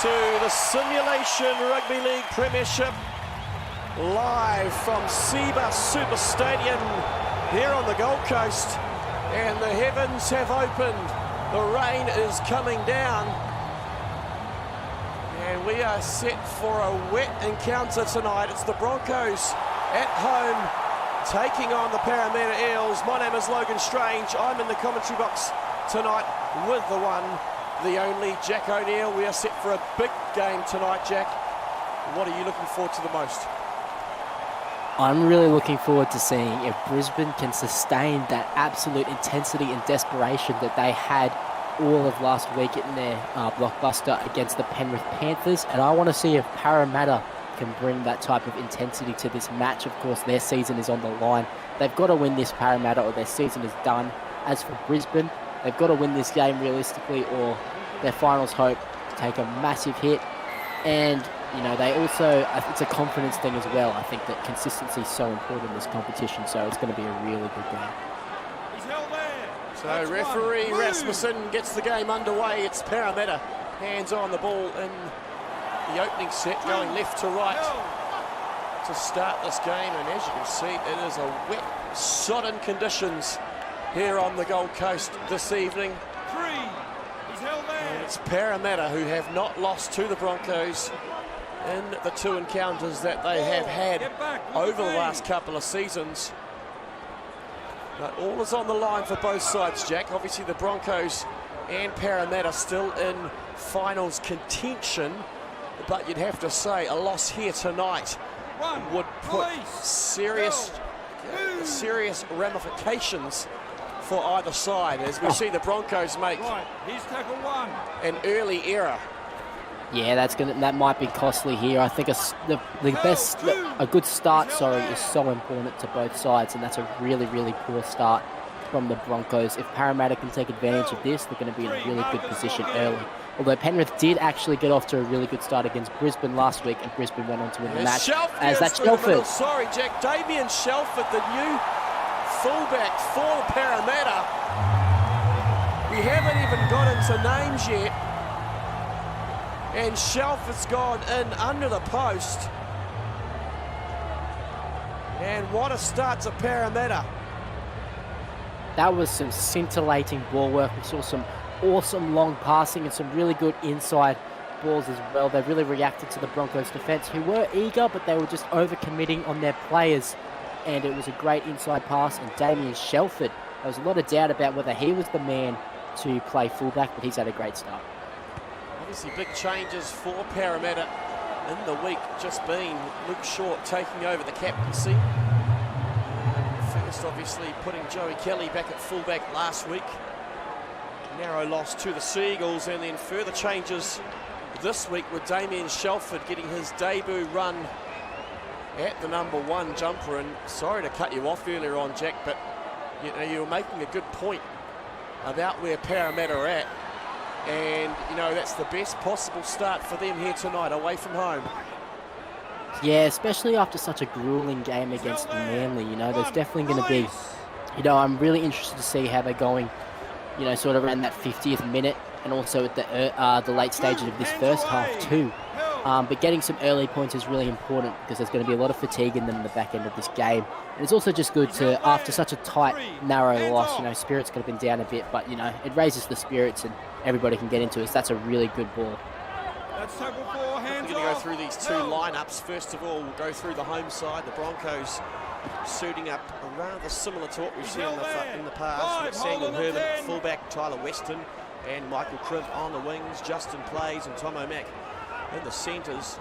to the Simulation Rugby League Premiership, live from Seba Super Stadium here on the Gold Coast, and the heavens have opened. The rain is coming down, and we are set for a wet encounter tonight. It's the Broncos at home taking on the Parramatta Eels. My name is Logan Strange. I'm in the commentary box tonight with the one, the only Jack O'Neill. We are set for a big game tonight, Jack. What are you looking forward to the most? I'm really looking forward to seeing if Brisbane can sustain that absolute intensity and desperation that they had all of last week in their blockbuster against the Penrith Panthers. And I want to see if Parramatta can bring that type of intensity to this match. Of course, their season is on the line. They've got to win this, Parramatta, or their season is done. As for Brisbane, they've got to win this game realistically, or their finals hope to take a massive hit. And, you know, they also, it's a confidence thing as well. I think that consistency is so important in this competition, so it's going to be a really good game. He's held there. So referee Rasmussen gets the game underway. It's Parramatta, hands on the ball in the opening set, going left to right to start this game. And as you can see, it is a wet, sodden conditions here on the Gold Coast this evening. He's held there. And it's Parramatta who have not lost to the Broncos in the two encounters that they have had over the last couple of seasons. But all is on the line for both sides, Jack. Obviously the Broncos and Parramatta still in finals contention, but you'd have to say a loss here tonight would put serious ramifications for either side, as we see the Broncos make He's tackle one. an early error. Yeah, that might be costly here. I think a good start, is so important to both sides, and that's a really, really poor start from the Broncos. If Parramatta can take advantage of this, they're going to be in a really good position early. Although Penrith did actually get off to a really good start against Brisbane last week, and Brisbane went on to win the match. As that's Shelford. Sorry, Jack. Damien Shelford, the new fullback for Parramatta. We haven't even got into names yet. And Shelford's gone in under the post. And what a start to Parramatta. That was some scintillating ball work. We saw some awesome long passing and some really good inside balls as well. They really reacted to the Broncos defence, who were eager, but they were just overcommitting on their players. And it was a great inside pass. And Damien Shelford, there was a lot of doubt about whether he was the man to play fullback, but he's had a great start. Obviously big changes for Parramatta in the week just been. Luke Short taking over the captaincy. First obviously putting Joey Kelly back at fullback last week. Narrow loss to the Seagulls, and then further changes this week with Damien Shelford getting his debut run at the #1 jumper. And sorry to cut you off earlier on, Jack, but you were making a good point about where Parramatta are at. And, that's the best possible start for them here tonight, away from home. Yeah, especially after such a grueling game against Manly. There's definitely going to be, I'm really interested to see how they're going, sort of around that 50th minute, and also at the late stages of this first half too. But getting some early points is really important, because there's going to be a lot of fatigue in them in the back end of this game. And it's also just good to, after such a tight, narrow loss, spirits could have been down a bit, but, it raises the spirits and everybody can get into it. So that's a really good ball. That's tackle four, hands We're going to go through these two lineups. First of all, we'll go through the home side. The Broncos suiting up rather similar to what we've seen in the past. With Samuel Herman at fullback, Tyler Weston and Michael Cribb on the wings, Justin Plays and Tom O'Mac in the centres.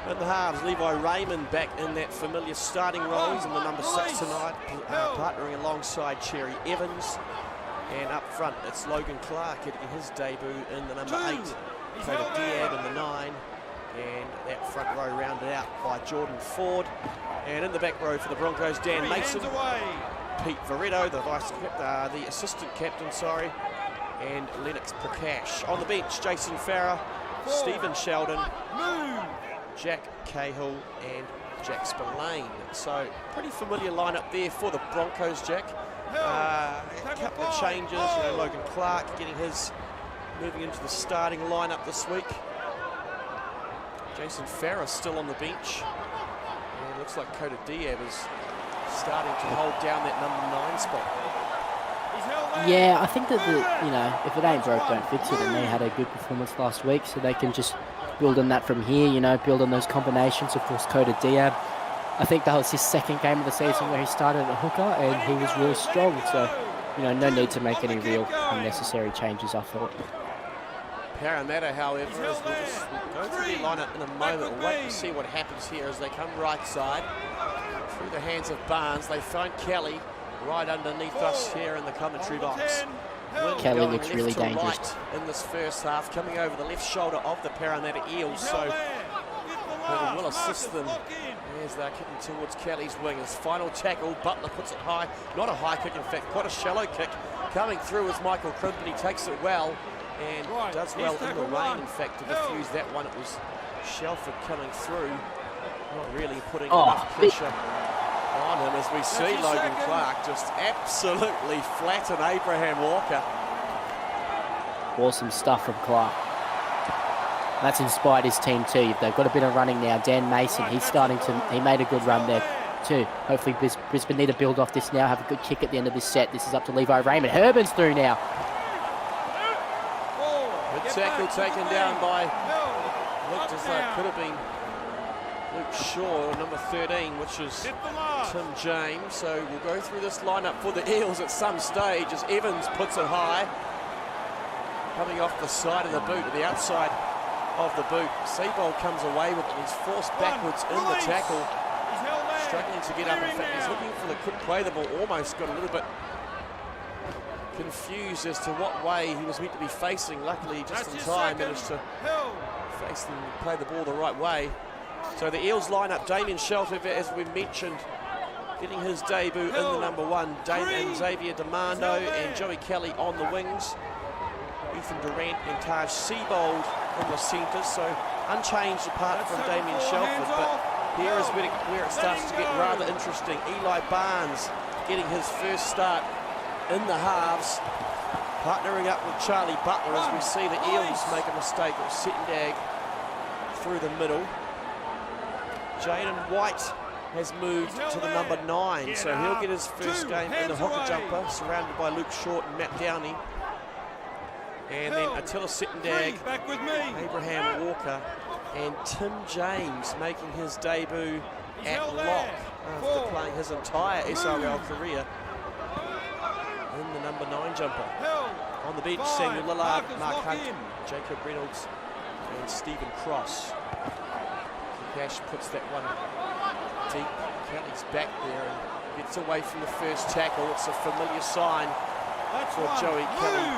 In the halves, Levi Raymond back in that familiar starting role. He's in the #6 tonight, partnering alongside Cherry Evans. And up front, it's Logan Clark getting his debut in the #8. Caleb Diab in the 9. And that front row rounded out by Jordan Ford. And in the back row for the Broncos, Dan Mason, Pete Veretto, the assistant captain, and Lennox Prakash. On the bench, Jason Farah, Stephen Sheldon, Jack Cahill and Jack Spillane. So pretty familiar lineup there for the Broncos, Jack. A couple of changes, Logan Clark getting his moving into the starting lineup this week. Jason Farris still on the bench. And it looks like Kota Diab is starting to hold down that number 9 spot. Yeah, I think that, if it ain't broke, don't fix it. And they had a good performance last week, so they can just build on that from here, build on those combinations. Of course, Kota Diab, I think that was his second game of the season where he started at hooker, and he was really strong. So, no need to make any real unnecessary changes, I thought. Parramatta, however, as we'll go through their lineup in a moment. We'll wait to see what happens here as they come right side. Through the hands of Barnes, they find Kelly right underneath us here in the commentary box. Kelly looks really dangerous. Right in this first half, coming over the left shoulder of the Parramatta Eels, so Butler will assist them as they're kicking towards Kelly's wing. His final tackle, Butler puts it high. Not a high kick, in fact, quite a shallow kick. Coming through is Michael Crimpton. He takes it well and does well in the rain, in fact, to defuse that one. It was Shelford coming through, not really putting enough pressure on him, as we see Logan Clark just absolutely flatten Abraham Walker. Awesome stuff from Clark. That's inspired his team too. They've got a bit of running now. Dan Mason, he made a good run there too. Hopefully Brisbane need to build off this now, have a good kick at the end of this set. This is up to Levi Raymond. Herman's through now. Good tackle taken down by, looked as though it could have been Luke Shaw, number 13, which is Tim James. So we'll go through this lineup for the Eels at some stage as Evans puts it high. Coming off the side of the boot, the outside of the boot. Seabold comes away with it. He's forced backwards in the tackle. Struggling to get up. In fact, he's looking for the quick play. The ball almost got a little bit confused as to what way he was meant to be facing. Luckily, just in time, managed to face and play the ball the right way. So the Eels line up, Damien Shelford, as we mentioned, getting his debut in the number 1. And Xavier Demando and Joey Kelly on the wings. Ethan Durant and Taj Seabold in the centres, so unchanged apart from Damien Shelford. But here is where it starts to get rather interesting. Eli Barnes getting his first start in the halves, partnering up with Charlie Butler as we see the Eels make a mistake of Settendag through the middle. Jaden White has moved to the number 9, so he'll get his first game in the hooker jumper, surrounded by Luke Short and Matt Downey. And then Attila Settendag, Abraham Walker, and Tim James making his debut at lock after playing his entire SRL career in the number 9 jumper. On the bench, Samuel Lillard, Mark Hunt, Jacob Reynolds, and Stephen Cross. Cash puts that one deep. Kelly's back there and gets away from the first tackle. It's a familiar sign for Joey Kelly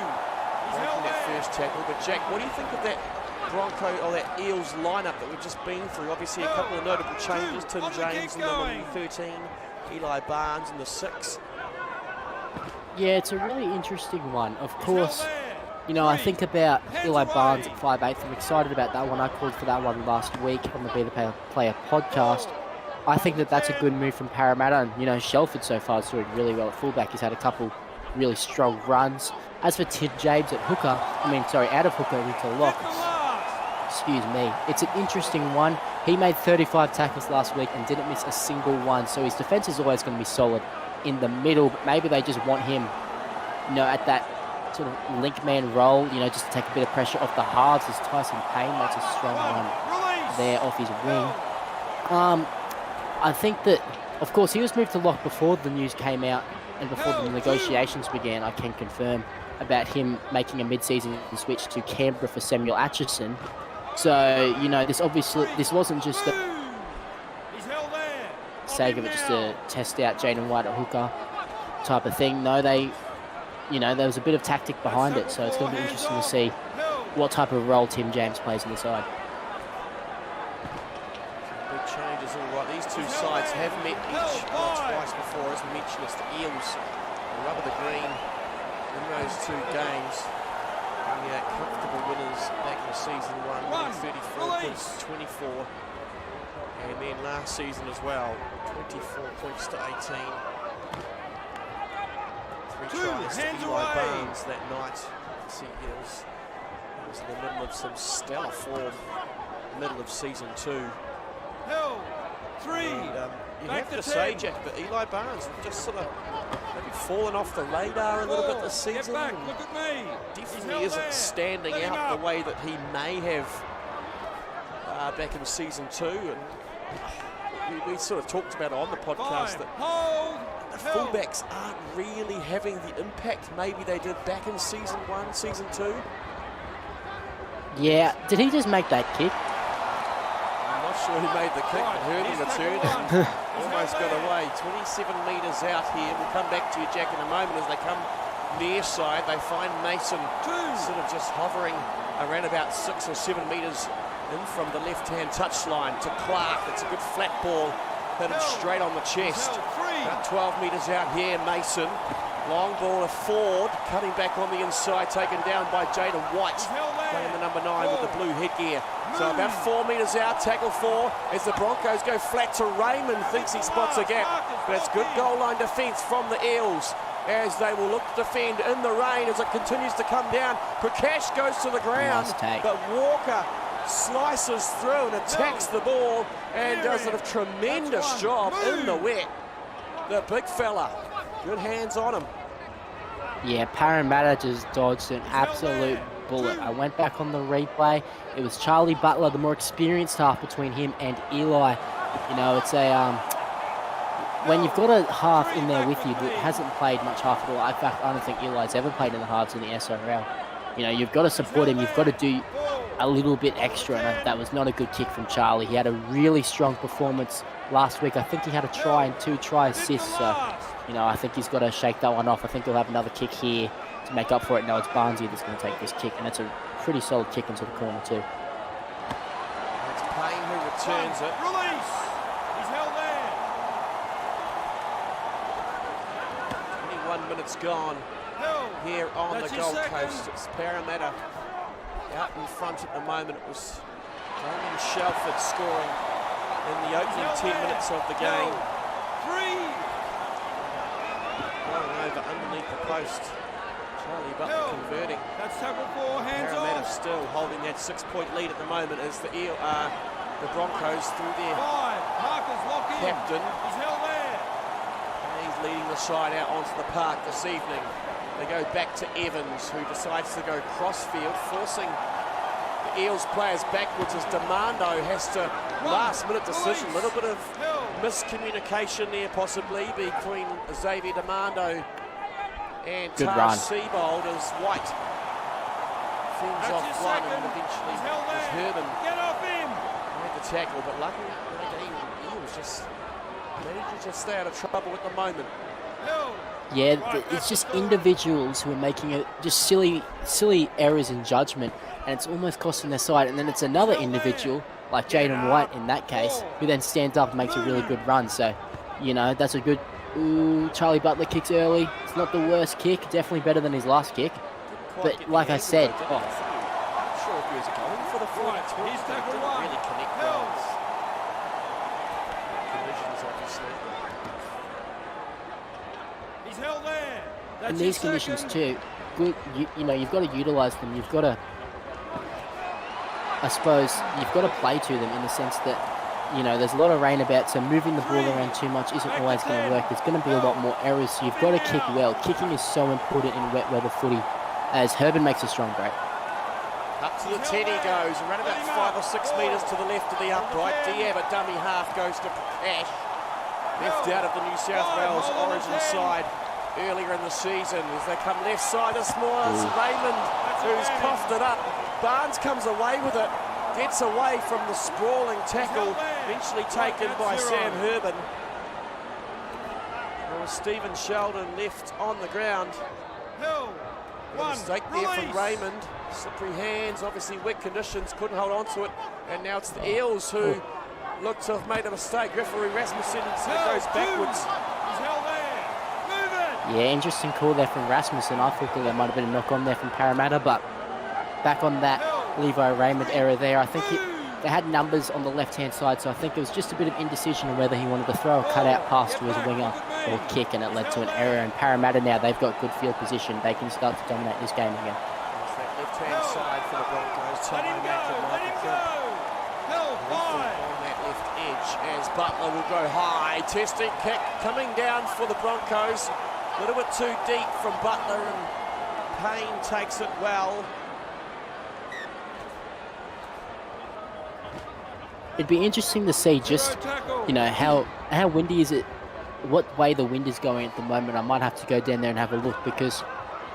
making that first tackle. But Jack, what do you think of that Bronco or that Eels lineup that we've just been through? Obviously a couple of notable changes. Tim James in the 13, Eli Barnes in the 6. Yeah, it's a really interesting one. Of course, I think about Eli Barnes at 5'8". I'm excited about that one. I called for that one last week on the Be the Player podcast. I think that that's a good move from Parramatta. And, Shelford so far is doing really well at fullback. He's had a couple really strong runs. As for Tim James at hooker, out of hooker into lock, excuse me, it's an interesting one. He made 35 tackles last week and didn't miss a single one, so his defence is always going to be solid in the middle, but maybe they just want him, at that sort of link man role, just to take a bit of pressure off the halves, as Tyson Payne makes a strong one there off his wing. I think that, of course, he was moved to lock before the news came out and before the negotiations began. I can confirm about him making a mid-season switch to Canberra for Samuel Atchison. So, this wasn't just the sake of it, just to test out Jaden White at hooker type of thing. No, there was a bit of tactic behind it, so it's going to be interesting to see what type of role Tim James plays in the side. Big changes, all right. These two sides have met each twice before, as we mentioned. It's the Eels, the rub of the green in those 2 games. And comfortable winners back in season 1, winning 34 points to 24. And then last season as well, 24 points to 18. 3 tries to Eli Barnes that night. The Sea Eels was in the middle of some stellar form middle of season 2. Hill, 3. And, you Back have to to say, 10. Jack, but Eli Barnes just sort of maybe fallen off the radar a little bit this Get season. back, look at me. Definitely isn't standing Let him out up. the way that he may have back in season 2. And we sort of talked about it on the podcast 5. that Hold. the Hill. fullbacks aren't really having the impact maybe they did back in season 1, season 2. Yeah, did he just make that kick? I'm not sure who made the kick, but Hearn returned and almost got away. 27 metres out here. We'll come back to you, Jack, in a moment. As they come near side, they find Mason sort of just hovering around about 6 or 7 metres in from the left-hand touchline to Clark. It's a good flat ball, hit him straight on the chest. About 12 metres out here, Mason. Long ball to Ford, cutting back on the inside, taken down by Jaden White, playing the number 9 with the blue headgear. So about 4 metres out, tackle 4, as the Broncos go flat to Raymond, thinks he spots a gap. But it's good goal line defence from the Eels, as they will look to defend in the rain as it continues to come down. Prakash goes to the ground, but Walker slices through and attacks the ball and does a tremendous job in the wet. The big fella, good hands on him. Yeah, Parramatta just dodged an absolute bullet. I went back on the replay. It was Charlie Butler, the more experienced half between him and Eli. You know, it's a when you've got a half in there with you that hasn't played much half at all. In fact, I don't think Eli's ever played in the halves in the SRL. You know, you've got to support him. You've got to do a little bit extra, and that was not a good kick from Charlie. He had a really strong performance last week. I think he had a try and 2 try assists, so, you know, I think he's got to shake that one off. I think he'll have another kick here to make up for it. No, it's Barnesy that's going to take this kick, and it's a pretty solid kick into the corner too. It's Payne who returns it. Release. He's held there. 21 minutes gone here on the Gold Coast. It's Parramatta out in front at the moment. It was Damien Shelford scoring in the opening 10 minutes of the game. 3. Going over underneath the post. Charlie Butler converting. That's tackle 4, hands Parramatta off. still holding that 6-point lead at the moment as the Broncos through their 5. Markers lock in. captain. He's held there. And he's leading the side out onto the park this evening. They go back to Evans, who decides to go crossfield, forcing the Eels players backwards as Demando has to last-minute decision. A little bit of miscommunication there possibly between Xavier Demando and Taj Seabold as White fends off one and eventually as Herman made the tackle. But luckily, Eels just managed to stay out of trouble at the moment. Yeah, it's just individuals who are making just silly errors in judgment, and it's almost costing their side. And then it's another individual, like Jaden White in that case, who then stands up and makes a really good run. So, you know, that's a good... Ooh, Charlie Butler kicks early. It's not the worst kick, definitely better than his last kick. But like I said... I'm not sure if he was going for the full. He's tackle didn't 1. really connect well. Conditions, obviously. He's held there. That's in these conditions too, good. You know, you've got to utilise them. You've got to, I suppose, you've got to play to them in the sense that, you know, there's a lot of rain about, so moving the ball around too much isn't always going to work. There's going to be a lot more errors, so you've got to kick well. Kicking is so important in wet weather footy, as Herman makes a strong break. Up to the 10 he goes, around about 5 or 6 metres to the left of the upright. Diab, a dummy half, goes to Prakash. Left out of the New South Wales Origin side earlier in the season. As they come left side, it's Raymond who's coughed it up. Barnes comes away with it, gets away from the sprawling tackle, eventually taken by Sam Herman. There was Stephen Sheldon left on the ground. A mistake there from Raymond. Slippery hands, obviously wet conditions, couldn't hold on to it. And now it's the Eels who look to have made a mistake. Referee Rasmussen goes backwards. Yeah, interesting call there from Rasmussen. I thought that there might have been a knock on there from Parramatta, but back on that Levi Raymond error there. I think they had numbers on the left-hand side, so I think there was just a bit of indecision on whether he wanted to throw a cutout pass to his winger or kick, and it led to an error. And Parramatta now, they've got good field position. They can start to dominate this game again. It's that left-hand side for the Broncos. Tommy Mack and Michael Kidd. Watch as Butler will go high. Testing kick coming down for the Broncos. A little bit too deep from Butler, and Payne takes it well. It'd be interesting to see just, you know, how windy is it, what way the wind is going at the moment. I might have to go down there and have a look because,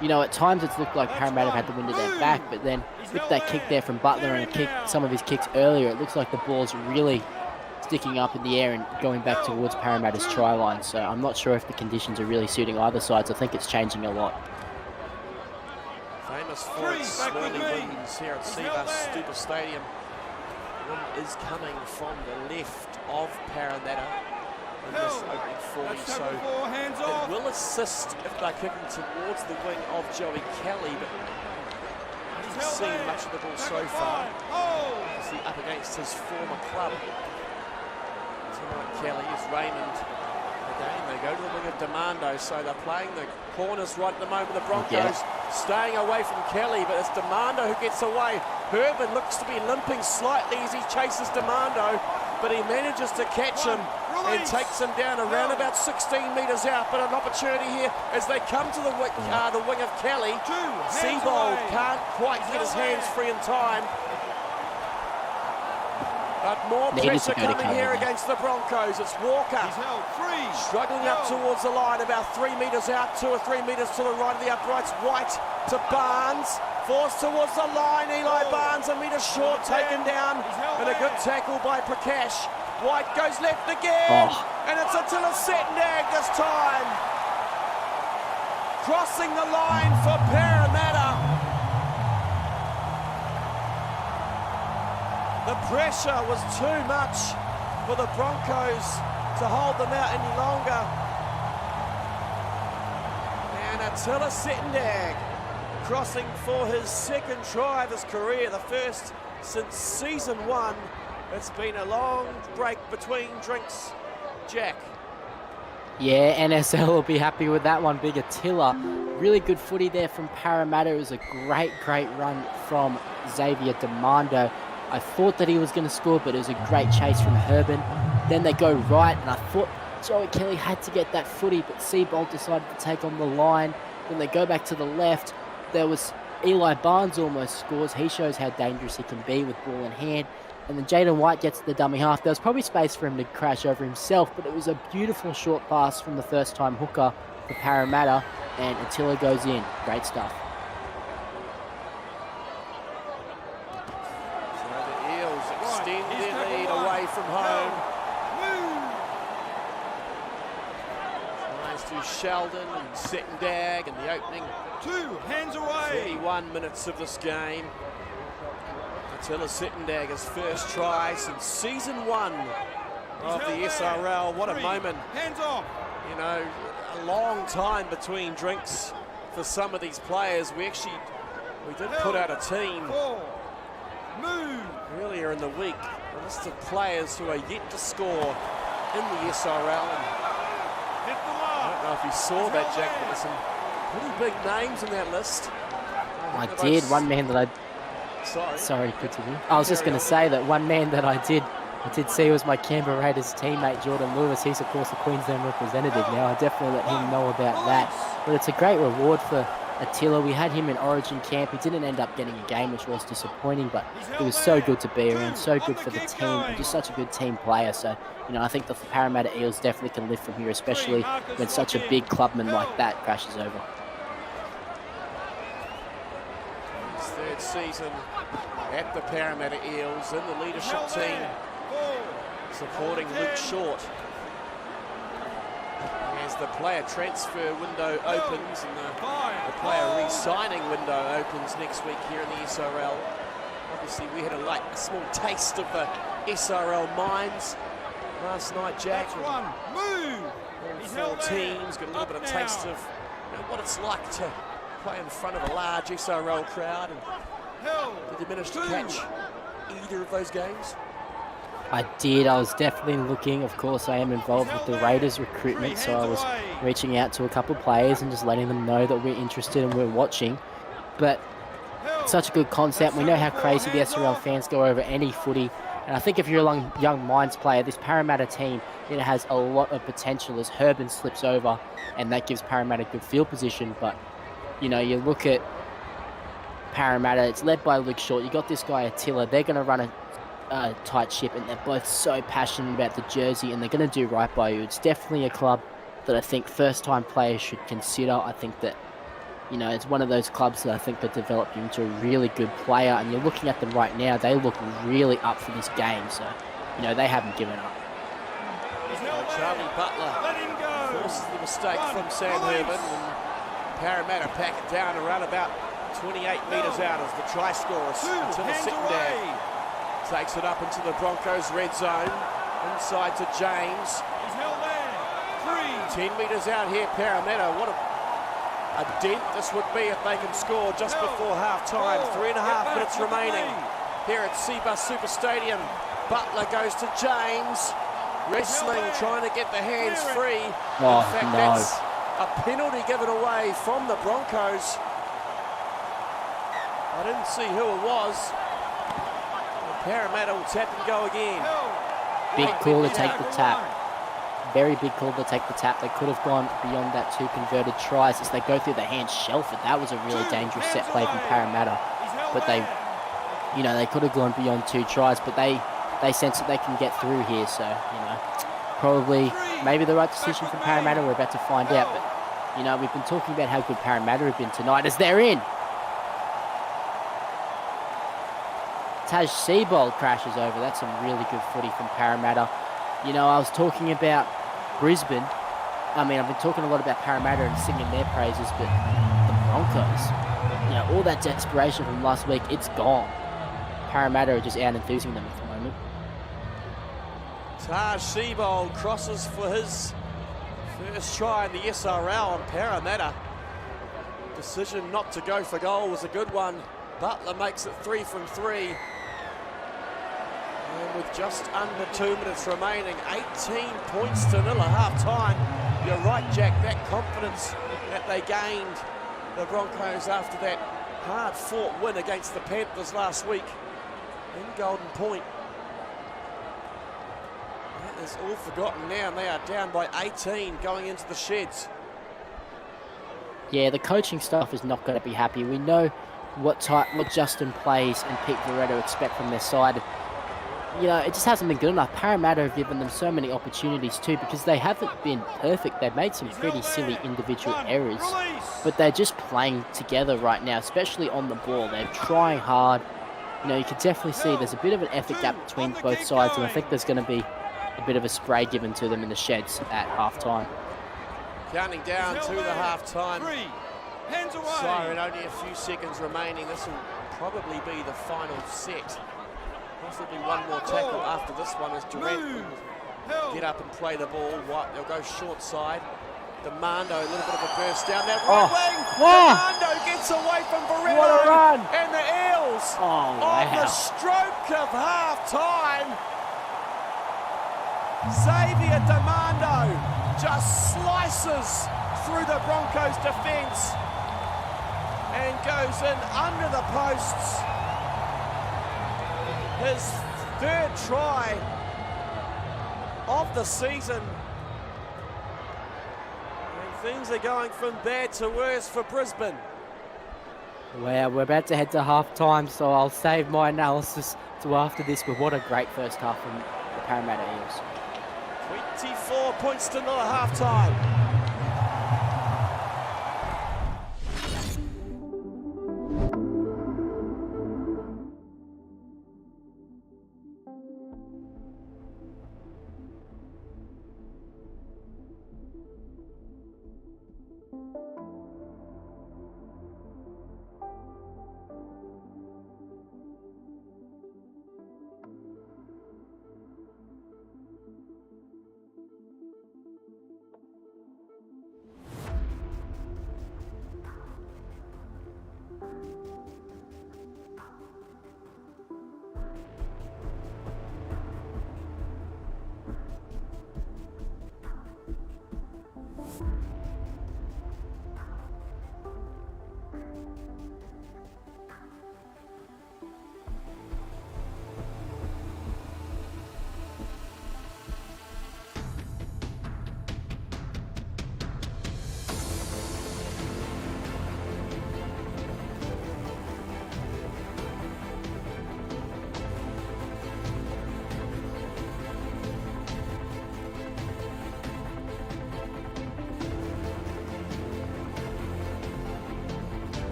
you know, at times it's looked like Parramatta have had the wind at their back, but then with that kick there from Butler and some of his kicks earlier, it looks like the ball's really sticking up in the air and going back towards Parramatta's try line. So I'm not sure if the conditions are really suiting either side. So I think it's changing a lot. Famous for its swirling winds here at Seabus Super Stadium. Wind is coming from the left of Parramatta in this opening 40, so it will assist if they're kicking towards the wing of Joey Kelly, but I haven't seen much of the ball so far. Is he up against his former club? Tonight Kelly is Raymond. Again, they go to the wing of Demando, so they're playing the corners right at the moment. The Broncos staying away from Kelly, but it's Demando who gets away. Herbin looks to be limping slightly as he chases Demando, but he manages to catch him and takes him down around about 16 metres out. But an opportunity here as they come to the wing of Kelly. Seabold can't quite get his hands free in time. But more pressure coming here against the Broncos. It's Walker struggling up towards the line, about 3 metres out, 2 or 3 metres to the right of the uprights. White to Barnes, forced towards the line. Eli Barnes a metre short, taken down, and a good tackle by Prakash. White goes left again, and it's Attila Settendag this time. Crossing the line for Parramatta. The pressure was too much for the Broncos to hold them out any longer. And Attila Settendag crossing for his second try of his career, the first since season 1. It's been a long break between drinks, Jack. Yeah, NSL will be happy with that one. Big Attila. Really good footy there from Parramatta. It was a great run from Xavier Demando. I thought that he was going to score, but it was a great chase from Herbin. Then they go right, and I thought Joey Kelly had to get that footy, but Seabold decided to take on the line. Then they go back to the left. There was Eli Barnes almost scores. He shows how dangerous he can be with ball in hand. And then Jaden White gets to the dummy half. There was probably space for him to crash over himself, but it was a beautiful short pass from the first-time hooker for Parramatta, and Attila goes in. Great stuff. Extend their lead away from home. Nice to Sheldon and Settendag in the opening 31 minutes of this game. Attila Settendag, his first try since season 1 of the SRL. What a moment. You know, a long time between drinks for some of these players. We did put out a team earlier in the week, a list of players who are yet to score in the SRL. And I don't know if you saw that, Jack, but there's some pretty big names in that list. I did. One man that I... Sorry, continue. I was just going to say that one man that I did see was my Canberra Raiders teammate, Jordan Lewis. He's, of course, a Queensland representative now. I definitely let him know about that. But it's a great reward for Attila. We had him in Origin camp. He didn't end up getting a game, which was disappointing, but he was so good to be around, so good for the team, and just such a good team player. So, you know, I think the Parramatta Eels definitely can live from here, especially when such a big clubman like that crashes over. His third season at the Parramatta Eels in the leadership team, supporting Luke Short. As the player transfer window opens and the player re-signing window opens next week here in the SRL. Obviously, we had a small taste of the SRL mines last night, Jack. All 4 teams got a little bit of taste of what it's like to play in front of a large SRL crowd. And did you manage to catch either of those games? I did. I was definitely looking. Of course, I am involved with the Raiders recruitment, so I was reaching out to a couple of players and just letting them know that we're interested and we're watching. But it's such a good concept. We know how crazy the SRL fans go over any footy And I think if you're a young minds player, this Parramatta team, it has a lot of potential as Herban slips over, and that gives Parramatta good field position. But, you know, you look at Parramatta, it's led by Luke Short. You got this guy Attila. They're going to run a tight ship, and they're both so passionate about the jersey, and they're going to do right by you. It's definitely a club that I think first-time players should consider. I think that, you know, it's one of those clubs that I think that develop you into a really good player, and you're looking at them right now, they look really up for this game, so, you know, they haven't given up. Charlie Butler forces the mistake from Sam Herman, and Parramatta pack it down around about 28 metres out as the try scorer Attila Sittendag takes it up into the Broncos red zone, inside to James. 10 metres out here, Parramatta. What a dent this would be if they can score just before half-time. 3.5 minutes remaining here at Seabus Super Stadium. Butler goes to James. Wrestling, trying to get the hands free. Oh, in fact, no. that's a penalty given away from the Broncos. I didn't see who it was. Parramatta will tap and go again. Big call to take the tap. Very big call to take the tap. They could have gone beyond that 2 converted tries as they go through the hand shelf. That was a really dangerous set play from Parramatta. But they, you know, they could have gone beyond 2 tries, but they sense that they can get through here. So, you know, probably maybe the right decision from Parramatta. We're about to find out. But, you know, we've been talking about how good Parramatta have been tonight as they're in. Taj Seabold crashes over. That's some really good footy from Parramatta. You know, I was talking about Brisbane. I mean, I've been talking a lot about Parramatta and singing their praises, but the Broncos, you know, all that desperation from last week, it's gone. Parramatta are just out-enthusing them at the moment. Taj Seabold crosses for his first try in the SRL on Parramatta. Decision not to go for goal was a good one. Butler makes it 3 from 3. And with just under 2 minutes remaining, 18 points to 0 at half-time. You're right, Jack, that confidence that they gained, the Broncos, after that hard-fought win against the Panthers last week in Golden Point. That is all forgotten now, and they are down by 18 going into the sheds. Yeah, the coaching staff is not going to be happy. We know what Justin Plays and Pete Veretto expect from their side. You know, it just hasn't been good enough. Parramatta have given them so many opportunities too, because they haven't been perfect. They've made some pretty silly individual errors, but they're just playing together right now, especially on the ball. They're trying hard. You know, you can definitely see there's a bit of an effort gap between both sides, and I think there's going to be a bit of a spray given to them in the sheds at half-time. Counting down to the half-time siren, only a few seconds remaining. This will probably be the final set. Possibly one more tackle after this one as Durant will get up and play the ball. They'll go short side. Demando, a little bit of a burst down that right wing. Demando gets away from Barreto. What a run. And the Eels on the stroke of half-time. Xavier Demando just slices through the Broncos defence and goes in under the posts. His 3rd try of the season. And things are going from bad to worse for Brisbane. Well, we're about to head to half-time, so I'll save my analysis to after this, but what a great first half from the Parramatta Eels. 24 points to 0 at half-time.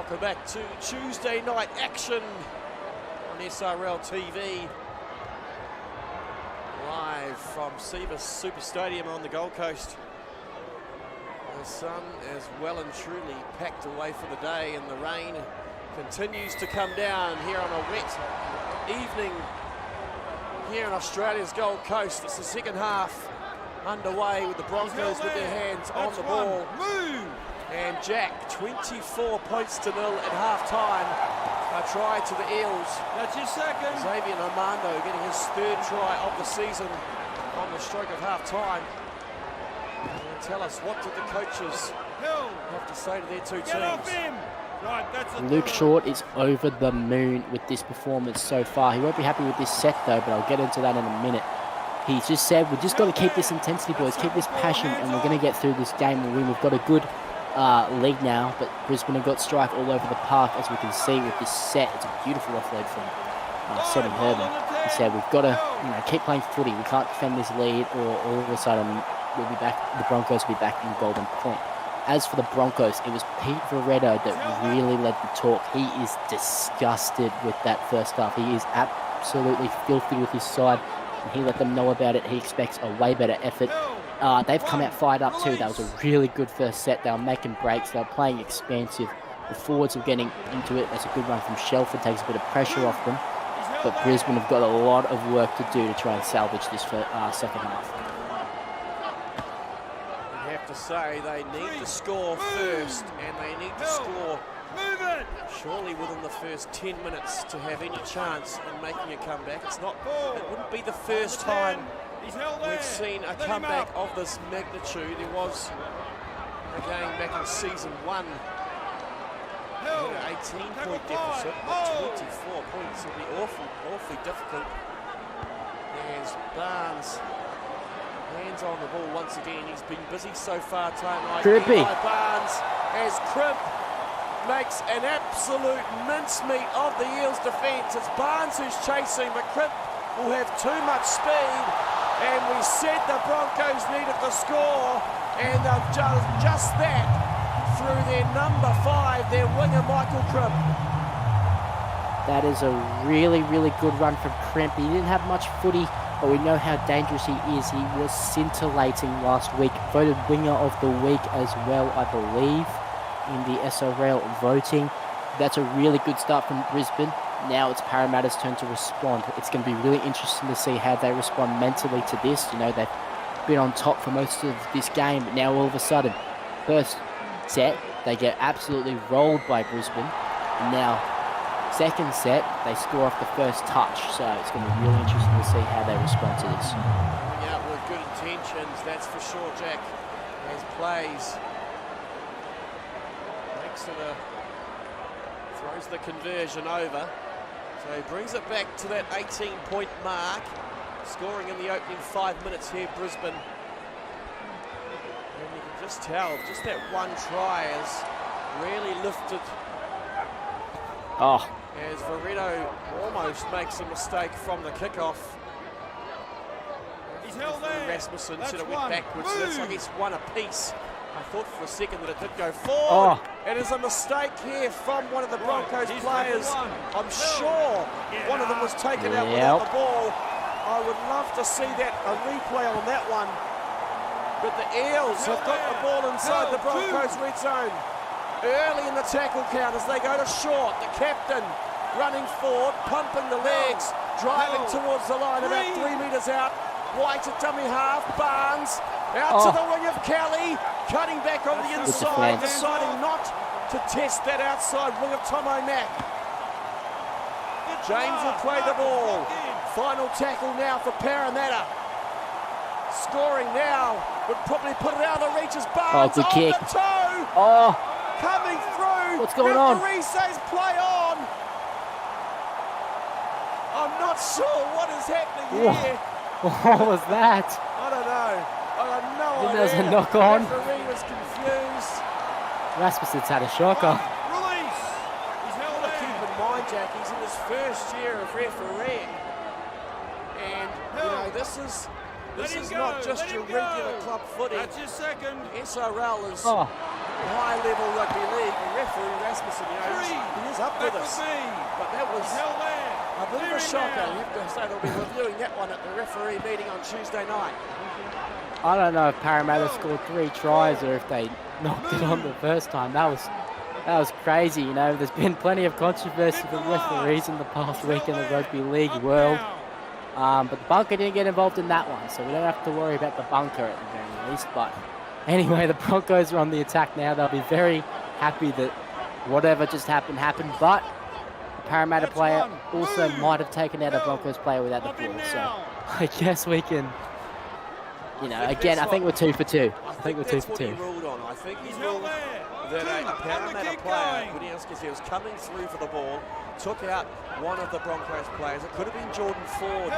Welcome back to Tuesday night action on SRL TV. Live from Cebus Super Stadium on the Gold Coast. The sun is well and truly packed away for the day, and the rain continues to come down here on a wet evening here on Australia's Gold Coast. It's the second half underway with the Broncos with their hands on the ball. Move! And Jack, 24 points to nil at half-time. A try to the Eels. That's your second. Xavier Armando getting his third try of the season on the stroke of half-time. And tell us, what did the coaches have to say to their two Get off teams? him! Right, that's the Luke third. Short is over the moon with this performance so far. He won't be happy with this set though, but I'll get into that in a minute. He's just said, we've just got to keep this intensity, boys, keep this passion, and we're going to get through this game and win. We've got a good league now, but Brisbane have got strike all over the park, as we can see with this set. It's a beautiful offload from Seven Herman. He said, we've got to keep playing footy. We can't defend this lead, or all of a sudden we'll be back. The Broncos will be back in Golden Point. As for the Broncos, it was Pete Veretto that really led the talk. He is disgusted with that first half. He is absolutely filthy with his side, and he let them know about it. He expects a way better effort. They've come out fired up too. That was a really good first set. They were making breaks. They were playing expansive. The forwards are getting into it. That's a good run from Shelford. Takes a bit of pressure off them. But Brisbane have got a lot of work to do to try and salvage this second half. You have to say they need to score first, and they need to score surely within the first 10 minutes to have any chance in making a comeback. It wouldn't be the first time we've seen a comeback of this magnitude. There was a game back in season 1. An 18-point deficit, but 24 points will be awfully difficult. There's Barnes, hands on the ball once again. He's been busy so far tonight. Crippy. Barnes as Cribb makes an absolute mincemeat of the Eels defence. It's Barnes who's chasing, but Cribb will have too much speed. And we said the Broncos needed to score, and they've done just that through their number 5, their winger Michael Cribb. That is a really, really good run from Cribb. He didn't have much footy, but we know how dangerous he is. He was scintillating last week. Voted winger of the week as well, I believe, in the SRL voting. That's a really good start from Brisbane. Now it's Parramatta's turn to respond. It's going to be really interesting to see how they respond mentally to this. They've been on top for most of this game, but now all of a sudden, first set, they get absolutely rolled by Brisbane. And now, second set, they score off the first touch. So it's going to be really interesting to see how they respond to this. Yeah, with good intentions, that's for sure, Jack. As plays, makes it throws the conversion over. So he brings it back to that 18-point mark, scoring in the opening 5 minutes here, Brisbane. And you can just tell, just that one try has really lifted. As Veretto almost makes a mistake from the kickoff. He's held there. Rasmussen That's sort of went one. backwards. So that's, I Move. guess, one apiece. I thought for a second that it did go forward. It is a mistake here from one of the Broncos He's players. number 1. I'm sure one of them was taken out without the ball. I would love to see a replay on that one. But the Eels have got the ball inside the Broncos red zone. Early in the tackle count as they go to Short, the captain running forward, pumping the legs, driving towards the line about 3 metres out. White at dummy half, Barnes out to the wing of Kelly, cutting back on the inside, deciding not to test that outside wing of Tom O'Mac. James will play the ball. Final tackle now for Parramatta. Scoring now, would probably put it out of the reaches. Barnes good on kick. the toe, coming through. What's going on? Referee says play on. I'm not sure what is happening here. What was that? I don't know. I have no idea. There was a knock on. The referee was confused. Rasmussen's had a shocker. Release. He's held Keep there. in mind, Jack, he's in his first year of refereeing. And, this is not just your regular club footy. That's your second. SRL is high-level rugby league. And referee Rasmussen, you know, he is up with us. But that was a bit of a shocker. You have to say they'll be reviewing that one at the referee meeting on Tuesday night. I don't know if Parramatta scored 3 tries or if they knocked it on the first time. That was crazy, you know. There's been plenty of controversy with referees in the past week in the rugby league world. But the bunker didn't get involved in that one, so we don't have to worry about the bunker at the very least. But anyway, the Broncos are on the attack now. They'll be very happy that whatever just happened. But the Parramatta player also might have taken out a Broncos player without the ball. So I guess we can, you know, again, I think we're 2 for 2. I think we're 2 for 2. I think he's ruled that a Parramatta player, because he was coming through for the ball, took out one of the Broncos players. It could have been Jordan Ford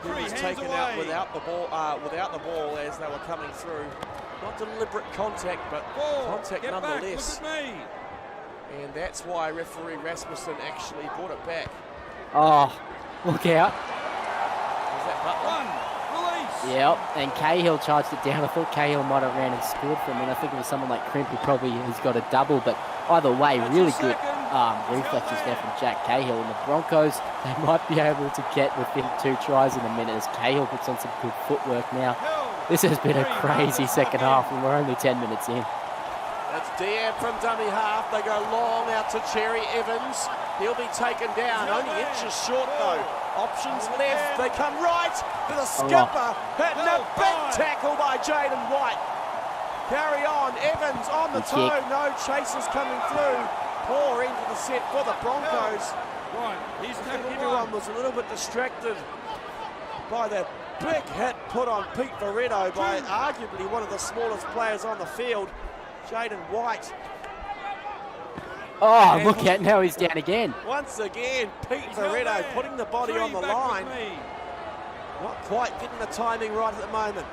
who was taken out without the ball as they were coming through. Not deliberate contact, but contact nonetheless. And that's why referee Rasmussen actually brought it back. Oh, look out. Was that Butler? Yep, and Cahill charged it down. I thought Cahill might have ran and scored for him, and I think it was someone like Crimp who probably has got a double, but either way, really good reflexes there from Jack Cahill. And the Broncos, they might be able to get within 2 tries in a minute as Cahill puts on some good footwork now. This has been a crazy second half, and we're only 10 minutes in. That's Diab from dummy half. They go long out to Cherry Evans. He'll be taken down, only inches short though. Options left, they come right to the skipper. Hitting a big tackle by Jaden White. Carry on, Evans on the toe, no chasers coming through. Poor end of the set for the Broncos. Everyone was a little bit distracted by that big hit put on Pete Veretto by arguably one of the smallest players on the field, Jaden White. Oh, and look at now he's down again. Once again, Pete Veretto putting the body on the line. Not quite getting the timing right at the moment.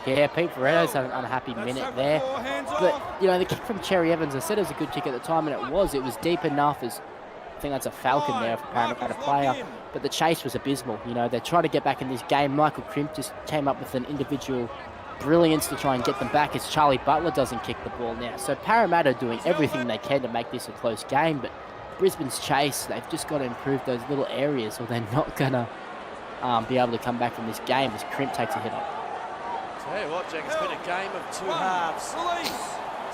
Yeah, Pete Veretto's had an unhappy minute there. But, you know, the kick from Cherry Evans, I said it was a good kick at the time, and it was deep enough as, I think that's a Falcon there for Parramatta player. But the chase was abysmal. You know, they tried to get back in this game. Michael Crimp just came up with an individual brilliance to try and get them back as Charlie Butler doesn't kick the ball now. So Parramatta are doing everything they can to make this a close game, but Brisbane's chase, they've just got to improve those little areas or they're not going to be able to come back from this game as Crimp takes a hit up. Tell you what, Jack, it's been a game of 2 halves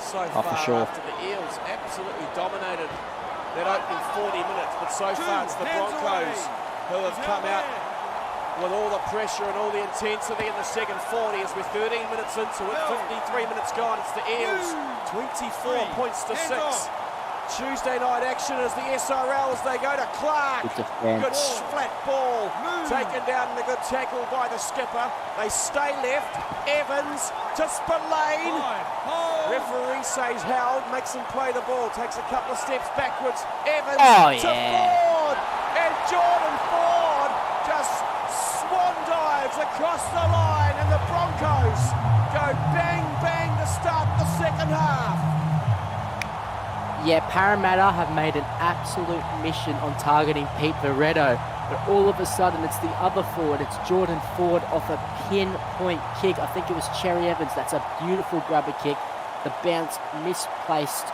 so far for sure. after the Eels absolutely dominated that opening 40 minutes, but so far it's the Broncos who have come out with all the pressure and all the intensity in the second 40 as we're 13 minutes into it, 53 minutes gone. It's the Eels, 24 points to 6. Tuesday night action as the SRL as they go to Clark. Good flat ball, taken down and a good tackle by the skipper. They stay left, Evans to Spillane. Referee says held, makes him play the ball, takes a couple of steps backwards. Evans to Ford, and Jordan Ford just swan dives across the line, and the Broncos go bang bang to start the second half. Yeah, Parramatta have made an absolute mission on targeting Pete Veretto, but all of a sudden it's the other forward. It's Jordan Ford off a pinpoint kick. I think it was Cherry Evans. That's a beautiful grubber kick. The bounce misplaced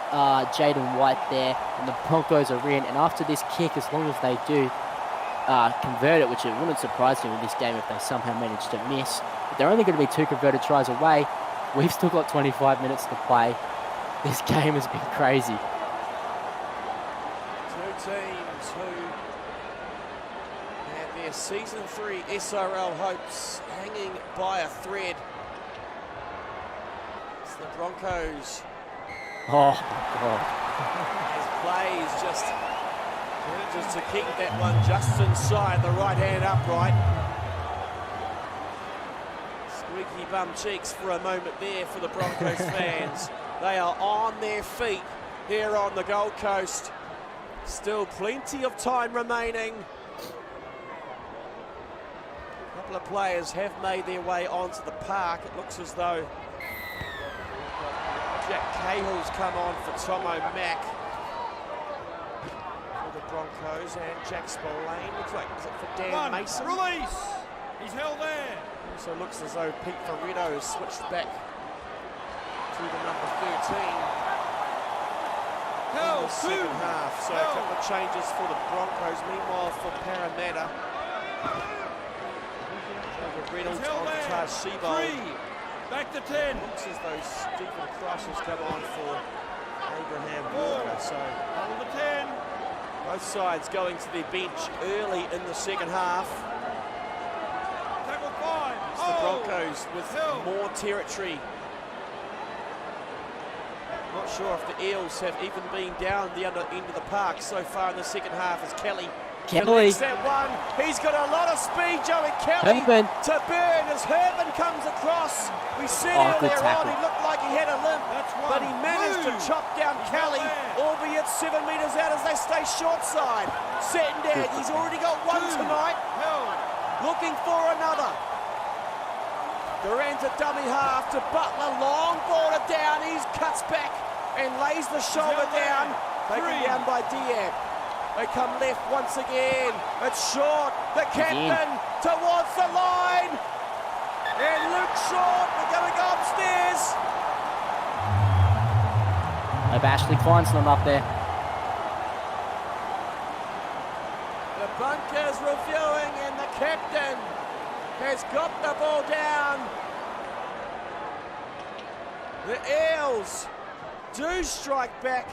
Jaden White there, and the Broncos are in. And after this kick, as long as they do convert it, which it wouldn't surprise me in this game if they somehow manage to miss, but they're only going to be 2 converted tries away. We've still got 25 minutes to play. This game has been crazy. Teams who have their Season 3 SRL hopes hanging by a thread. It's the Broncos. Oh, my God. As plays just manages to keep that one just inside the right hand upright. Squeaky bum cheeks for a moment there for the Broncos fans. They are on their feet here on the Gold Coast. Still plenty of time remaining. A couple of players have made their way onto the park. It looks as though Jack Cahill's come on for Tomo Mack for the Broncos, and Jack Spillane looks like, is it for Dan Mason? Release! He's held there. Also looks as though Pete Veretto has switched back to the number 13 in Held the second two. half. So a couple of changes for the Broncos. Meanwhile, for Parramatta, Reynolds He's held on there. Tashibo. 3. Back to 10. Looks as though Stephen Crosses come on for Abraham Walker. So Hold the 10. both sides going to their bench early in the second half. Tackle 5. It's the Broncos with more territory. Not sure if the Eels have even been down the other end of the park so far in the second half as Kelly collects that one. He's got a lot of speed, Joey Kelly, Herman. to burn as Herman comes across. We said earlier on he looked like he had a limp, That's one. but he managed to chop down Kelly, albeit 7 metres out as they stay short side. Setting down, he's already got one tonight, Held. looking for another. Durant's a dummy half to Butler, long border down, he cuts back and lays the shoulder down, taken down by Diab. They come left once again, it's short, the captain towards the line, and Luke Short, they're going to go upstairs. Hope Ashley Klein's not up there. The bunker's reviewing and the captain has got the ball down. The Eels do strike back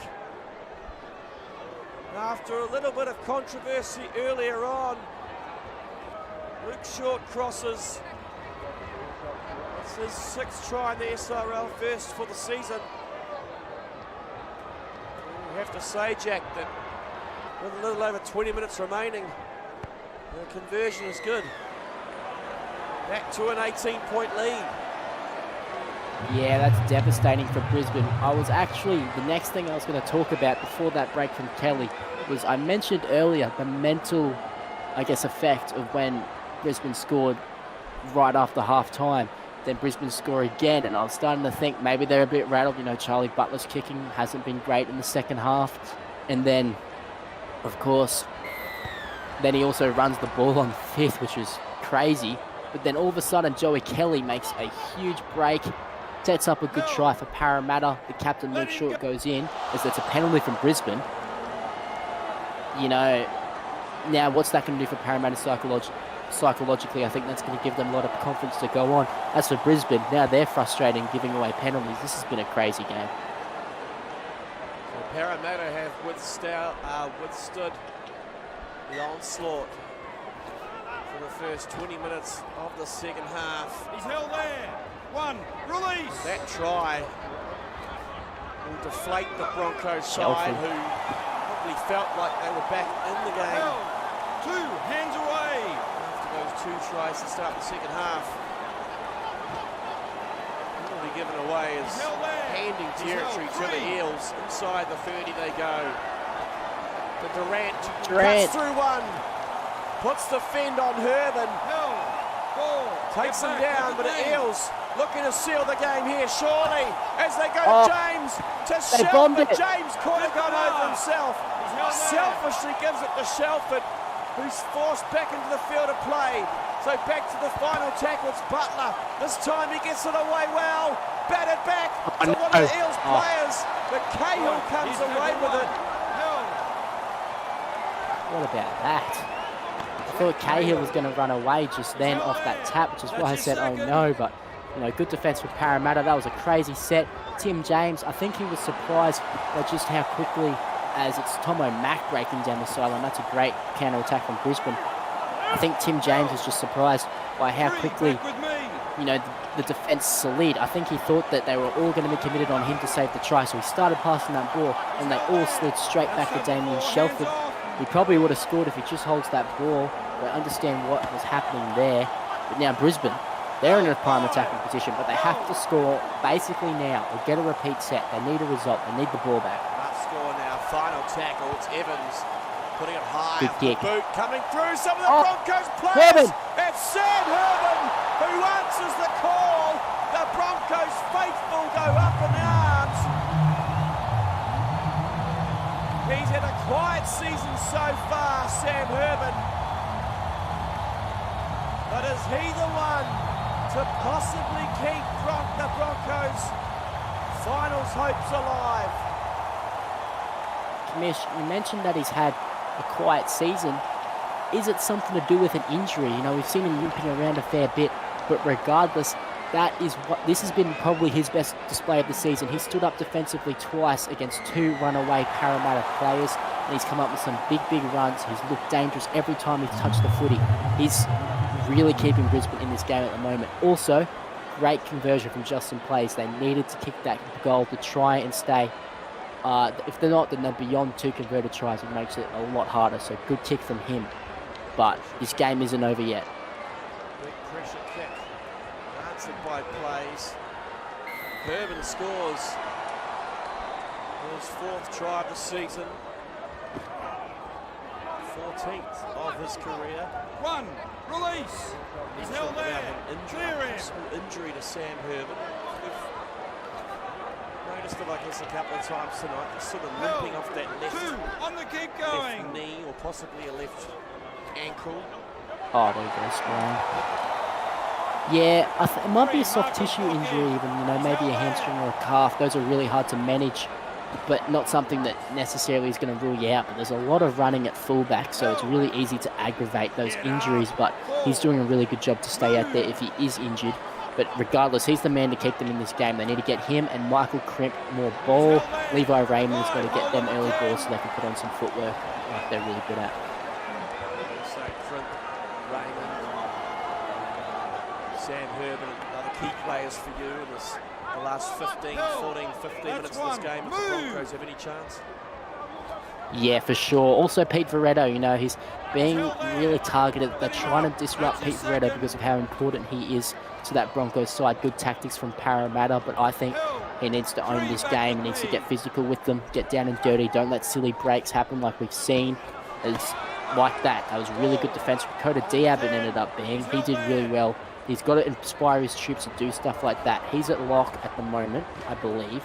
after a little bit of controversy earlier on. Luke Short crosses. It's his 6th try in the SRL, first for the season. We have to say, Jack, that with a little over 20 minutes remaining, the conversion is good. Back to an 18-point lead. Yeah, that's devastating for Brisbane. The next thing I was going to talk about before that break from Kelly was I mentioned earlier the mental, effect of when Brisbane scored right after half-time. Then Brisbane score again, and I was starting to think maybe they're a bit rattled. Charlie Butler's kicking hasn't been great in the second half. And then, of course, then he also runs the ball on 5th, which is crazy. But then all of a sudden, Joey Kelly makes a huge break, sets up a good try for Parramatta. The captain, Luke Short, goes in, as it's a penalty from Brisbane. Now what's that going to do for Parramatta psychologically? I think that's going to give them a lot of confidence to go on. As for Brisbane, now they're frustrating, giving away penalties. This has been a crazy game. So Parramatta have withstood the onslaught for the first 20 minutes of the second half. He's held there. 1. Release. That try will deflate the Broncos side, who probably felt like they were back in the game. Held. 2. Hands away. After those 2 tries to start the second half. Penalty given away is handing territory to the Eels. Inside the 30 they go. The Durant cuts through one. Puts the fend on Herman. Held. 4. Takes him down, but the Eels looking to seal the game here, surely, as they go to James, to Shelford. James could have gone over himself. Selfishly gives it to Shelford, who's forced back into the field of play. So back to the final tackle, it's Butler. This time he gets it away well. Batted back to one of the Eels players, but Cahill comes away with it. What about that? I thought Cahill was going to run away just then off that tap, which is why I said, oh no, but good defence for Parramatta. That was a crazy set. Tim James, I think he was surprised by just how quickly, as it's Tomo Mack breaking down the sideline. That's a great counter-attack from Brisbane. I think Tim James was just surprised by how quickly, the defence slid. I think he thought that they were all going to be committed on him to save the try, so he started passing that ball, and they all slid straight back to Damien Shelford. He probably would have scored if he just holds that ball. I understand what was happening there. But now Brisbane, they're in a prime attacking position, but they have to score basically now or get a repeat set. They need a result. They need the ball back. Must score now. Final tackle. It's Evans putting it high. Good kick. Boot coming through. Some of the Broncos players. It's Sam Herman who answers the call. The Broncos faithful go up in arms. He's had a quiet season so far, Sam Herman. But is he the one to possibly keep the Broncos finals hopes alive. Commish, you mentioned that he's had a quiet season. Is it something to do with an injury? You know, we've seen him limping around a fair bit, but regardless, this has been probably his best display of the season. He stood up defensively twice against 2 runaway Parramatta players, and he's come up with some big runs. He's looked dangerous every time he's touched the footy. He's really keeping Brisbane in this game at the moment. Also, great conversion from Justin Plays. They needed to kick that goal to try and stay. If they're not, then they're beyond 2 converted tries. It makes it a lot harder, so good kick from him. But this game isn't over yet. Big pressure kick. Answered by Plays. Herman scores his 4th try of the season. 14th of his career. One, release. He's held there. Injury to Sam Herman. We've noticed it, I guess, a couple of times tonight. Just sort of limping off that left, 2 on the kick going. left knee or possibly a left ankle. Oh, there you go, sprain. Yeah, it might be a soft tissue injury even, you know, maybe a hamstring or a calf. Those are really hard to manage, but not something that necessarily is going to rule you out. But there's a lot of running at fullback, so it's really easy to aggravate those injuries, but he's doing a really good job to stay out there if he is injured. But regardless, he's the man to keep them in this game. They need to get him and Michael Crimp more ball. Levi Raymond's got to get them early balls so they can put on some footwork like they're really good at. So Crimp, Raymond, Sam Herman, other key players for you in the last 15 minutes of this game. If the Broncos have any chance? Yeah, for sure. Also, Pete Veretto, you know, he's being really targeted. They're trying to disrupt Pete Veretto because of how important he is to that Broncos side. Good tactics from Parramatta, but I think he needs to own this game. He needs to get physical with them, get down and dirty. Don't let silly breaks happen like we've seen. It's like that. That was really good defence. Dakota Diab it ended up being. He did really well. He's got to inspire his troops to do stuff like that. He's at lock at the moment, I believe.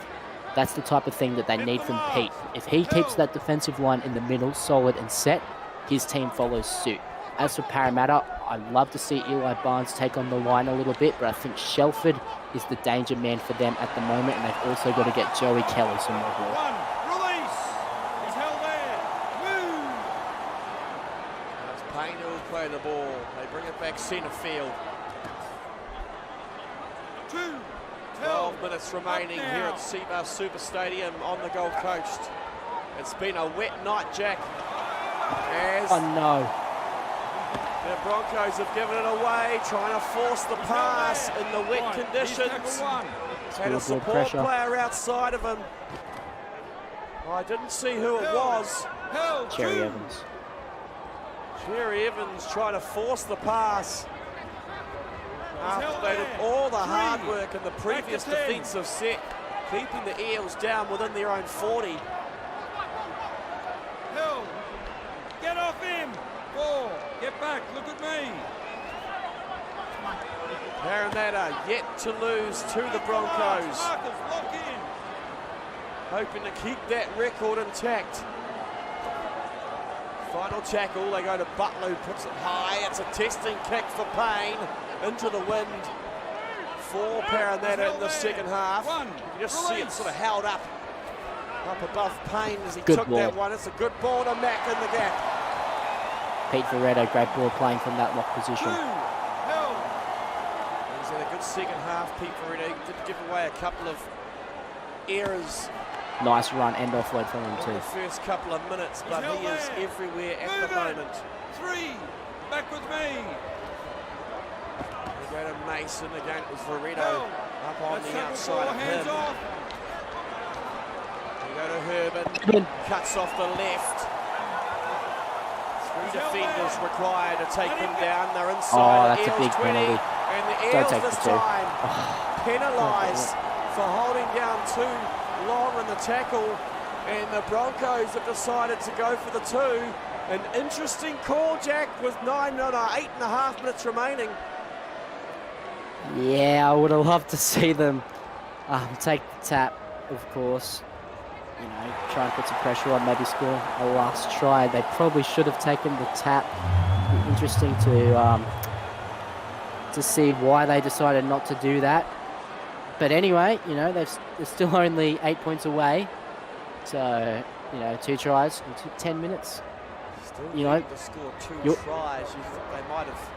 That's the type of thing that they need from Pete. If he keeps that defensive line in the middle solid and set, his team follows suit. As for Parramatta, I'd love to see Eli Barnes take on the line a little bit, but I think Shelford is the danger man for them at the moment, and they've also got to get Joey Kelly some more ball. One, release. He's held there. Move. It's Payne who will play the ball. They bring it back centre field. 12 minutes remaining here at Seabus Super Stadium on the Gold Coast. It's been a wet night, Jack. As Oh no. the Broncos have given it away, trying to force the pass in the wet conditions. And a support player outside of him. I didn't see who it was. Cherry Evans. Cherry Evans trying to force the pass. After they did all the hard work in the previous defensive set, keeping the Eels down within their own 40. Hill, get off him. 4, get back, look at me. Parramatta yet to lose to the Broncos. Marcus, lock in. Hoping to keep that record intact. Final tackle, they go to Butler, who puts it high. It's a testing kick for Payne. Into the wind for Parramatta in the second half. You just see it sort of held up above Payne as he took that one. It's a good ball to Mack in the gap. Pete Veretto, great ball playing from that lock position. He's had a good second half. Pete Veretto did give away a couple of errors. Nice run and offload from him in too. The first couple of minutes, but he is everywhere at the moment. 3, back with me. They go to Mason again. It was Veretto up on the outside of him. They go to Herman. Cuts off the left. 3 defenders required to take him down. They're inside. Oh, that's a big 20, penalty. and the Eels this time penalised for holding down too long in the tackle. And the Broncos have decided to go for the 2. An interesting call, Jack, with 8.5 minutes remaining. Yeah, I would have loved to see them take the tap, of course. You know, try and put some pressure on, maybe score a last try. They probably should have taken the tap. It'd be interesting to see why they decided not to do that. But anyway, you know, they're still only 8 points away. So, you know, 2 tries in 10 minutes. Still you know, to score 2 tries. You think they might have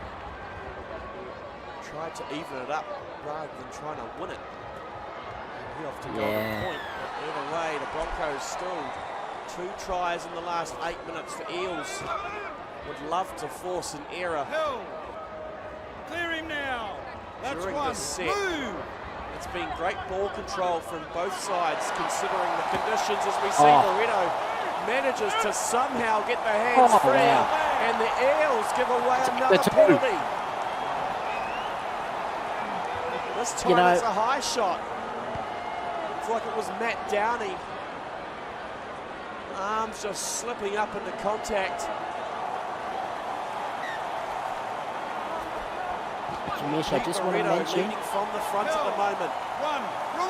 tried to even it up rather than trying to win it. And he off to golden point. But either way, the Broncos still 2 tries in the last 8 minutes for Eels. Would love to force an error. Hill. Clear him now. That's during one. the set. Move. It's been great ball control from both sides, considering the conditions, as we see Loretto manages to somehow get the hands free, and the Eels give away another penalty. This time it's a high shot. It's like it was Matt Downey. Arms just slipping up into contact. Jamish, I just want to mention, from the front at the moment.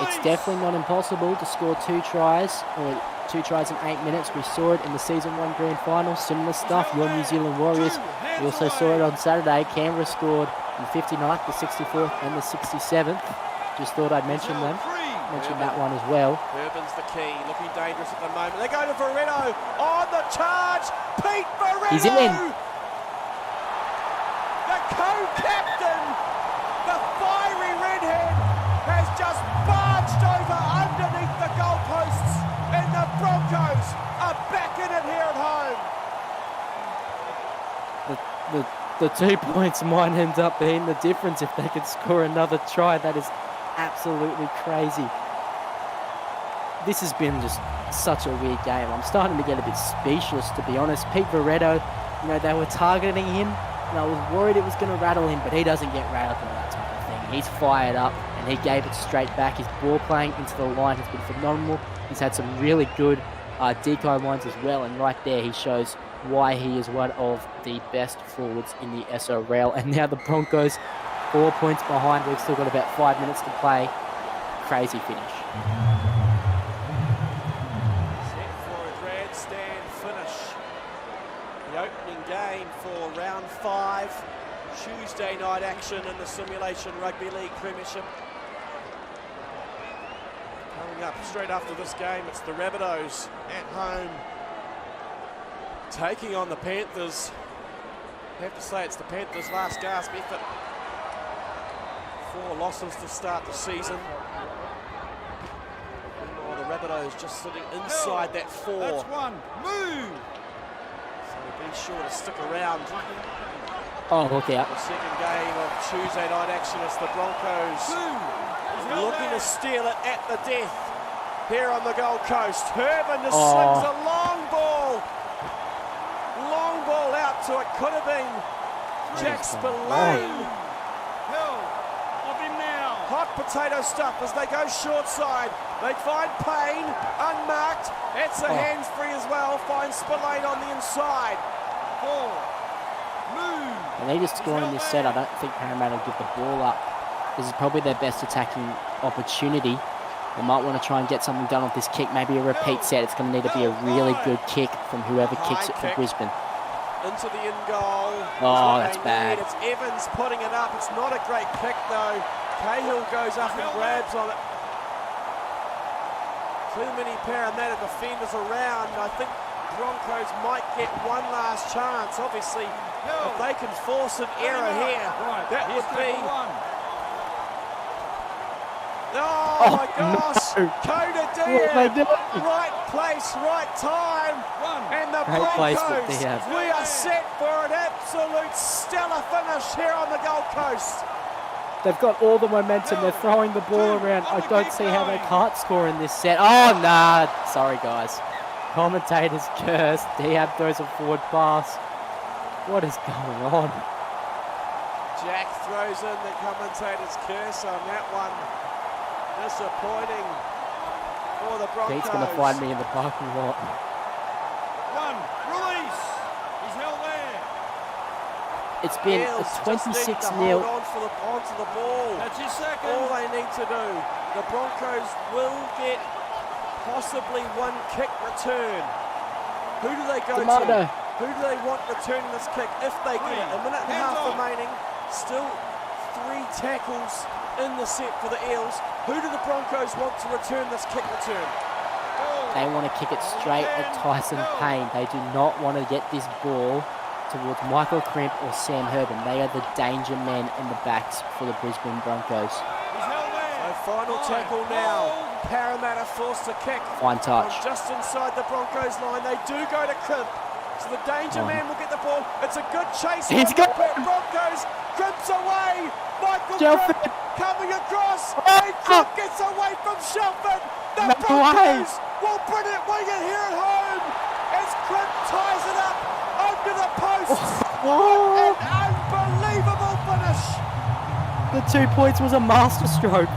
It's definitely not impossible to score 2 tries, or 2 tries in 8 minutes. We saw it in the Season 1 Grand Final, similar stuff, your New Zealand Warriors. We also saw it on Saturday. Canberra scored in the 59th, the 64th and the 67th. Just thought I'd mention them. Mention that one as well. Urban's the key, looking dangerous at the moment. They go to Veretto on the charge. Pete Veretto! He's in. The co-captain, the fiery redhead, has just barged over underneath the goalposts, and the Broncos are back in it here at home. The 2 points might end up being the difference if they could score another try. That is absolutely crazy. This has been just such a weird game. I'm starting to get a bit speechless, to be honest. Pete Veretto, you know, they were targeting him, and I was worried it was going to rattle him, but he doesn't get rattled in that type of thing. He's fired up, and he gave it straight back. His ball playing into the line has been phenomenal. He's had some really good decoy lines as well, and right there he shows why he is one of the best forwards in the SRL. And now the Broncos 4 points behind. We've still got about 5 minutes to play. Crazy finish. Set for a grandstand finish. The opening game for round 5. Tuesday night action in the Simulation Rugby League Premiership. Coming up straight after this game, it's the Rabbitohs at home, taking on the Panthers. I have to say it's the Panthers' last gasp effort. 4 losses to start the season. Meanwhile, the Rabbitohs just sitting inside that 4. That's one. Move. So be sure to stick around. Oh, look out. The second game of Tuesday night action is the Broncos looking to steal it at the death here on the Gold Coast. Herman just slings a long ball out to it. Could have been Jack Spillane. Hot potato stuff as they go short side. They find Payne unmarked. It's a hands free as well. Finds Spillane on the inside. And they just scored in this set. I don't think Parramatta will give the ball up. This is probably their best attacking opportunity. They might want to try and get something done with this kick. Maybe a repeat set. It's going to need to be a really good kick from whoever kicks it for Brisbane. Into the in goal. Oh, that's bad. It's Evans putting it up. It's not a great kick though. Cahill goes up and grabs on it. Too many Parramatta defenders around. I think Broncos might get one last chance. Obviously, if they can force an error here, that would be... Oh my gosh! Coda Deer! Right place, right time! And the Broncos, we are set for an absolute stellar finish here on the Gold Coast. They've got all the momentum. They're throwing the ball around. I don't see how they can't score in this set. Oh, nah. Sorry, guys. Commentators cursed. Diab throws a forward pass. What is going on? Jack throws in the commentator's curse on that one. Disappointing for the Broncos. Pete's going to find me in the parking lot. Release. He's held there. It's been a 26-0. Onto the ball. That's his second. All they need to do. The Broncos will get possibly one kick return. Who do they go to? Who do they want returning this kick if they get it? A minute and a half remaining. Still 3 tackles in the set for the Eels. Who do the Broncos want to return this kick return? They want to kick it straight at Tyson Payne. They do not want to get this ball towards Michael Crimp or Sam Herbin. They are the danger men in the backs for the Brisbane Broncos. So final tackle now. Parramatta forced to kick. Fine touch. From just inside the Broncos line. They do go to Crimp. So the danger man will get the ball. It's a good chase. He's got Broncos. Crimp's away. Michael Shelford Crimp coming across. And Crimp gets away from Shelford. The No Broncos will bring it here at home. As Crimp ties it up under the posts. Oh. An unbelievable finish. The 2 points was a masterstroke.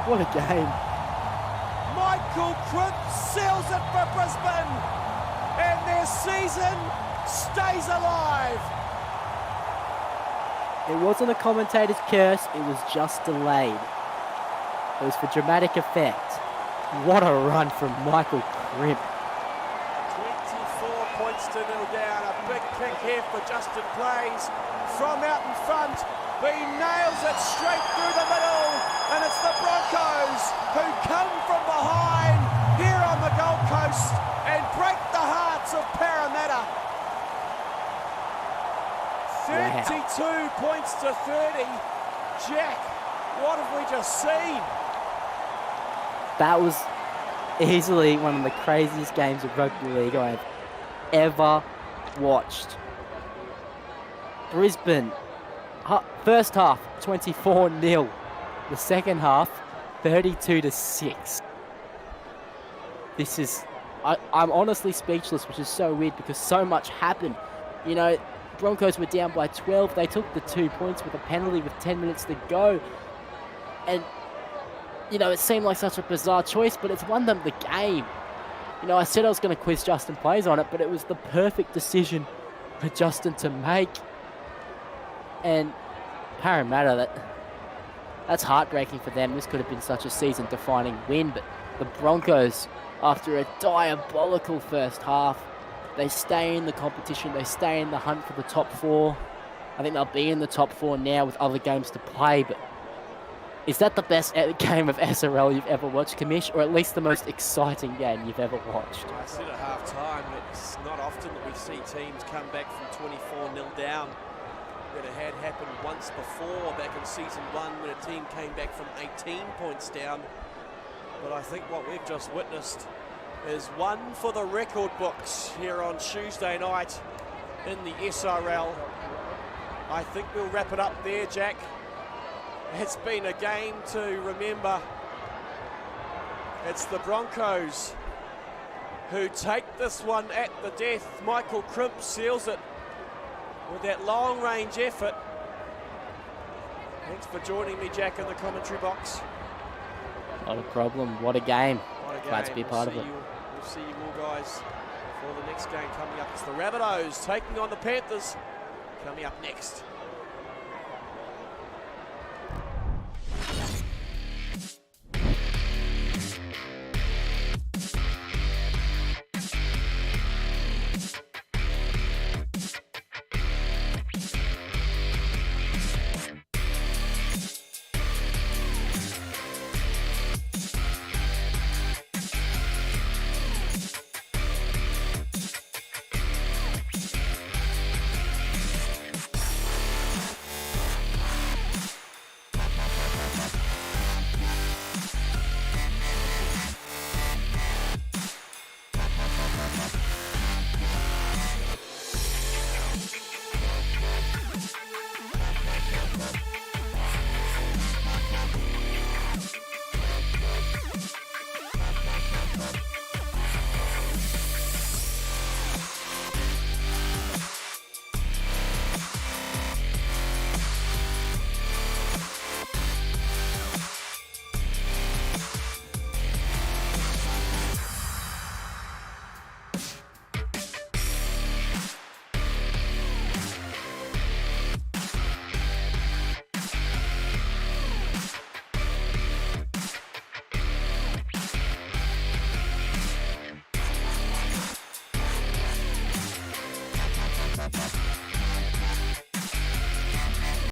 What a game. Michael Crimp seals it for Brisbane, and their season stays alive. It wasn't a commentator's curse, it was just delayed. It was for dramatic effect. What a run from Michael Crimp. 24 points to 0 down. A big kick here for Justin Plays from out in front. But he nails it straight through the middle, and it's the Broncos who come from behind here on the Gold Coast and break the hearts of Parramatta. 32 points to 30. Jack, what have we just seen? That was easily one of the craziest games of rugby league I've ever watched. Brisbane, first half 24-0. The second half 32-6. This is, I'm honestly speechless, which is so weird because so much happened. You know, Broncos were down by 12. They took the 2 points with a penalty with 10 minutes to go. And, you know, it seemed like such a bizarre choice, but it's won them the game. You know, I said I was going to quiz Justin Plays on it, but it was the perfect decision for Justin to make. And Parramatta, that's heartbreaking for them. This could have been such a season-defining win, but the Broncos, after a diabolical first half, they stay in the competition, they stay in the hunt for the top 4. I think they'll be in the top 4 now with other games to play, but is that the best game of SRL you've ever watched, Kamish, or at least the most exciting game you've ever watched? I said at half-time, it's not often that we see teams come back from 24-0 down. It had happened once before, back in season 1, when a team came back from 18 points down. But I think what we've just witnessed is one for the record books here on Tuesday night in the SRL. I think we'll wrap it up there, Jack. It's been a game to remember. It's the Broncos who take this one at the death. Michael Crimp seals it with that long-range effort. Thanks for joining me, Jack, in the commentary box. Not a problem. What a game. What a game. Glad to be a part of it. We'll see you more, guys, for the next game coming up. It's the Rabbitohs taking on the Panthers coming up next.